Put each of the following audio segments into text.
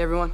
everyone.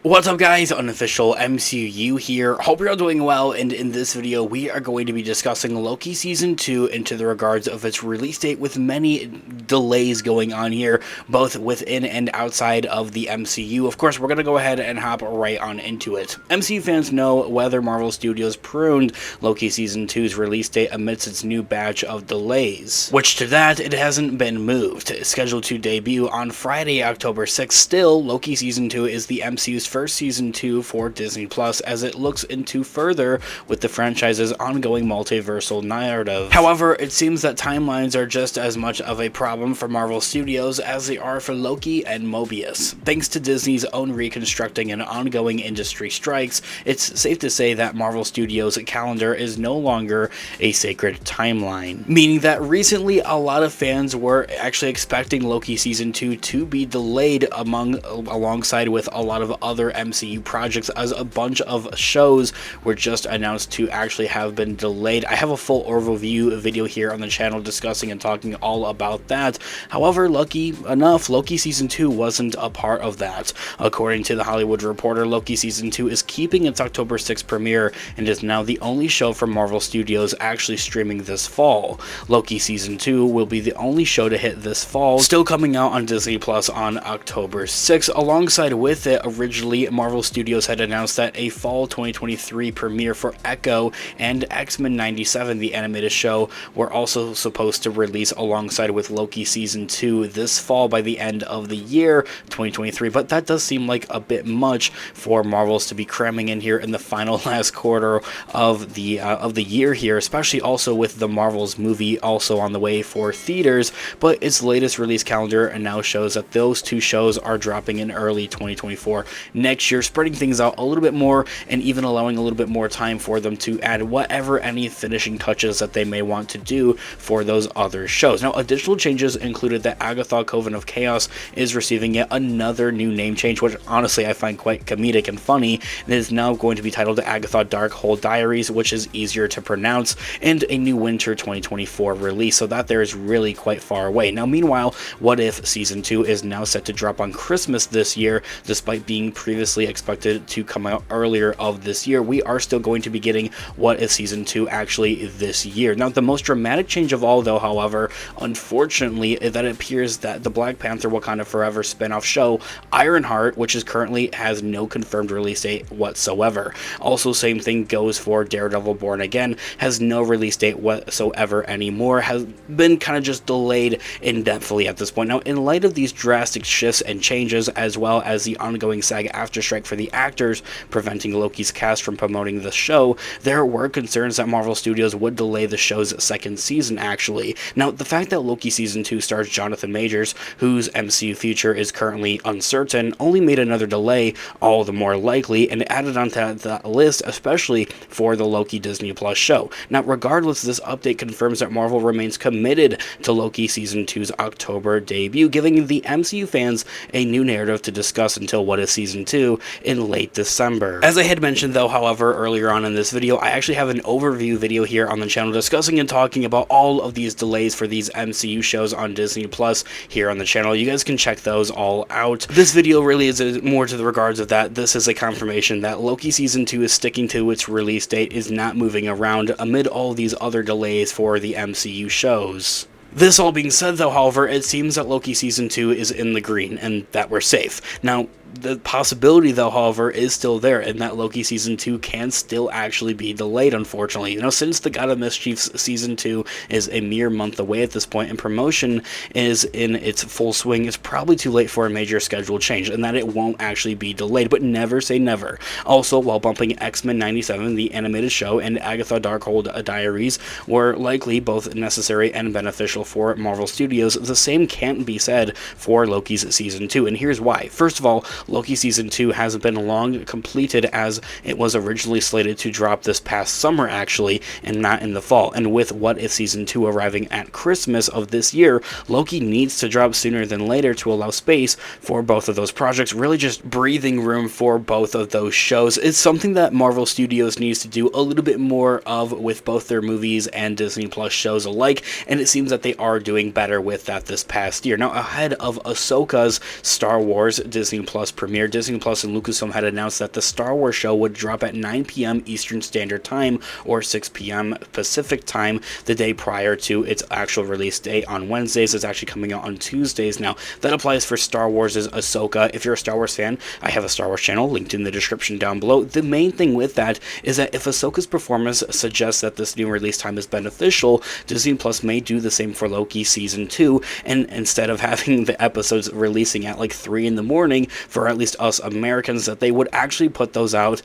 What's up guys, Unofficial MCU here. Hope you're all doing well, and in this video we are going to be discussing Loki Season 2 into the regards of its release date, with many delays going on here, both within and outside of the MCU. Of course, we're going to go ahead and hop right on into it. MCU fans know whether Marvel Studios pruned Loki Season 2's release date amidst its new batch of delays, which to that, it hasn't been moved. Scheduled to debut on Friday, October 6th, still, Loki Season 2 is the MCU's first season 2 for Disney Plus, as it looks into further with the franchise's ongoing multiversal narrative. However, it seems that timelines are just as much of a problem for Marvel Studios as they are for Loki and Mobius. Thanks to Disney's own reconstructing and ongoing industry strikes, it's safe to say that Marvel Studios' calendar is no longer a sacred timeline, meaning that recently a lot of fans were actually expecting Loki Season 2 to be delayed alongside with a lot of other MCU projects, as a bunch of shows were just announced to actually have been delayed. I have a full overview video here on the channel discussing and talking all about that. However, lucky enough, Loki Season 2 wasn't a part of that. According to The Hollywood Reporter, Loki Season 2 is keeping its October 6th premiere and is now the only show from Marvel Studios actually streaming this fall. Loki Season 2 will be the only show to hit this fall, still coming out on Disney Plus on October 6th. Alongside with it, originally Marvel Studios had announced that a fall 2023 premiere for Echo and X-Men 97, the animated show, were also supposed to release alongside with Loki Season 2 this fall by the end of the year 2023, but that does seem like a bit much for Marvels to be cramming in here in the final last quarter of the year here, especially also with the Marvels movie also on the way for theaters. But its latest release calendar now shows that those two shows are dropping in early 2024 next year, spreading things out a little bit more and even allowing a little bit more time for them to add whatever any finishing touches that they may want to do for those other shows. Now, additional changes included that Agatha Coven of Chaos is receiving yet another new name change, which honestly I find quite comedic and funny. It is now going to be titled Agatha Darkhold Diaries, which is easier to pronounce, and a new winter 2024 release, so that there is really quite far away. Now, meanwhile, What If Season 2 is now set to drop on Christmas this year, despite being previously expected to come out earlier of this year. We are still going to be getting What If Season 2 actually this year. Now, the most dramatic change of all, though, however, unfortunately, is that it appears that the Black Panther Wakanda Forever spin-off show, Ironheart, which is currently has no confirmed release date whatsoever. Also, same thing goes for Daredevil Born Again, has no release date whatsoever anymore, has been kind of just delayed indefinitely at this point. Now, in light of these drastic shifts and changes, as well as the ongoing SAG-AFTRA strike for the actors preventing Loki's cast from promoting the show, there were concerns that Marvel Studios would delay the show's second season actually. Now, the fact that Loki Season 2 stars Jonathan Majors, whose MCU future is currently uncertain, only made another delay all the more likely and added onto that list, especially for the Loki Disney Plus show. Now, regardless, this update confirms that Marvel remains committed to Loki Season 2's October debut, giving the MCU fans a new narrative to discuss until What If Season 2 in late December. As I had mentioned though, however, earlier on in this video, I actually have an overview video here on the channel discussing and talking about all of these delays for these MCU shows on Disney Plus here on the channel. You guys can check those all out. This video really is more to the regards of that. This is a confirmation that Loki Season 2 is sticking to its release date, is not moving around amid all these other delays for the MCU shows. This all being said though, however, it seems that Loki Season 2 is in the green and that we're safe. Now, the possibility, though, however, is still there, and that Loki Season 2 can still actually be delayed, unfortunately. You know, since the God of Mischief Season 2 is a mere month away at this point, and promotion is in its full swing, it's probably too late for a major schedule change, and that it won't actually be delayed, but never say never. Also, while bumping X-Men 97, the animated show, and Agatha Darkhold Diaries were likely both necessary and beneficial for Marvel Studios, the same can't be said for Loki's Season 2, and here's why. First of all, Loki Season 2 hasn't been long completed, as it was originally slated to drop this past summer actually, and not in the fall. And with What If Season 2 arriving at Christmas of this year, Loki needs to drop sooner than later to allow space for both of those projects, really just breathing room for both of those shows. It's something that Marvel Studios needs to do a little bit more of with both their movies and Disney Plus shows alike, and it seems that they are doing better with that this past year. Now, ahead of Ahsoka's Star Wars Disney Plus Plus premiere, Disney Plus and Lucasfilm had announced that the Star Wars show would drop at 9 p.m. Eastern Standard Time or 6 p.m. Pacific Time the day prior to its actual release date on Wednesdays. It's actually coming out on Tuesdays. Now, that applies for Star Wars' Ahsoka. If you're a Star Wars fan, I have a Star Wars channel linked in the description down below. The main thing with that is that if Ahsoka's performance suggests that this new release time is beneficial, Disney Plus may do the same for Loki Season 2, and instead of having the episodes releasing at like 3 in the morning for at least us Americans, that they would actually put those out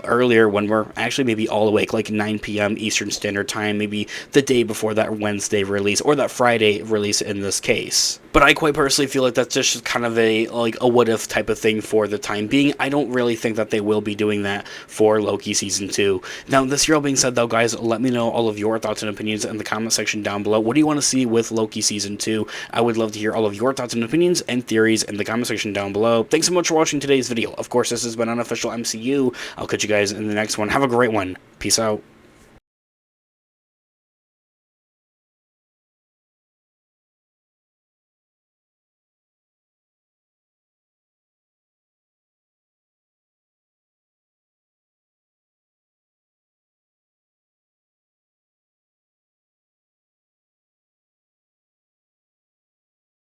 earlier when we're actually maybe all awake, like 9 p.m. Eastern Standard Time, maybe the day before that Wednesday release, or that Friday release in this case. But I quite personally feel like that's just kind of a what if type of thing for the time being. I don't really think that they will be doing that for Loki Season 2. Now, this year all being said though, guys, let me know all of your thoughts and opinions in the comment section down below. What do you want to see with Loki Season 2? I would love to hear all of your thoughts and opinions and theories in the comment section down below. Thanks so much for watching today's video. Of course, this has been Unofficial MCU. I'll catch you guys in the next one. Have a great one. Peace out.